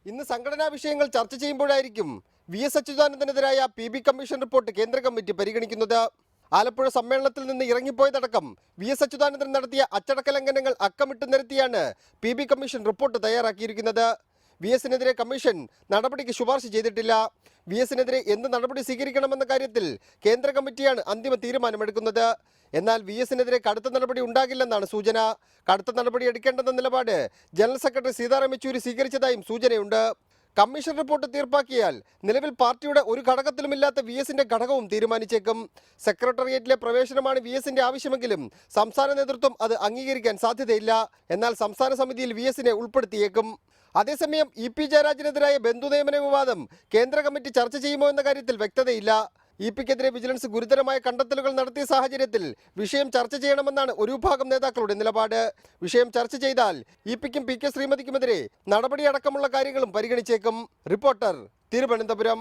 ഇന്ന് സംഘടനാ വിഷയങ്ങൾ ചർച്ച ചെയ്യുമ്പോഴായിരിക്കും വി.എസ്. അച്യുതാനന്ദനെതിരായ PB കമ്മീഷൻ റിപ്പോർട്ട് കേന്ദ്ര കമ്മിറ്റി പരിഗണിക്കുന്നത്. ആലപ്പുഴ സമ്മേളനത്തിൽ നിന്ന് ഇറങ്ങിപ്പോയതടക്കം വി.എസ്. അച്യുതാനന്ദൻ നടത്തിയ അച്ചടക്ക ലംഘനങ്ങൾ അക്കമിട്ട് നിരത്തിയാണ് PB കമ്മീഷൻ റിപ്പോർട്ട് തയ്യാറാക്കിയിരിക്കുന്നത്. വി.എസിനെതിരെ കമ്മീഷൻ നടപടിക്ക് ശുപാർശ ചെയ്തിട്ടില്ല. വി.എസിനെതിരെ എന്ത് നടപടി സ്വീകരിക്കണമെന്ന കാര്യത്തിൽ കേന്ദ്ര കമ്മിറ്റിയാണ് അന്തിമ തീരുമാനമെടുക്കുന്നത്. എന്നാൽ വി.എസിനെതിരെ കടുത്ത നടപടി ഉണ്ടാകില്ലെന്നാണ് സൂചന. കടുത്ത നടപടി എടുക്കേണ്ടെന്ന നിലപാട് ജനറൽ സെക്രട്ടറി സീതാറാം യെച്ചൂരി സ്വീകരിച്ചതായും സൂചനയുണ്ട്. കമ്മീഷൻ റിപ്പോർട്ട് തീർപ്പാക്കിയാൽ നിലവിൽ പാർട്ടിയുടെ ഒരു ഘടകത്തിലുമില്ലാത്ത വി.എസിന്റെ ഘടകവും തീരുമാനിച്ചേക്കും. സെക്രട്ടേറിയറ്റിലെ പ്രവേശനമാണ് വി.എസിന്റെ ആവശ്യമെങ്കിലും സംസ്ഥാന നേതൃത്വം അത് അംഗീകരിക്കാൻ സാധ്യതയില്ല. എന്നാൽ സംസ്ഥാന സമിതിയിൽ വി.എസിനെ ഉൾപ്പെടുത്തിയേക്കും. അതേസമയം ഇ.പി. ജയരാജനെതിരായ ബന്ധുനിയമന വിവാദം കേന്ദ്ര കമ്മിറ്റി ചർച്ച ചെയ്യുമോ എന്ന കാര്യത്തിൽ വ്യക്തതയില്ല. ഇ.പിക്കെതിരെ വിജിലൻസ് ഗുരുതരമായ കണ്ടെത്തലുകൾ നടത്തിയ സാഹചര്യത്തിൽ വിഷയം ചർച്ച ചെയ്യണമെന്നാണ് ഒരു വിഭാഗം നേതാക്കളുടെ നിലപാട്. വിഷയം ചർച്ച ചെയ്താൽ ഇ.പിക്കും പി.കെ. ശ്രീമതിക്കുമെതിരെ നടപടിയടക്കമുള്ള കാര്യങ്ങളും പരിഗണിച്ചേക്കും. റിപ്പോർട്ടർ, തിരുവനന്തപുരം.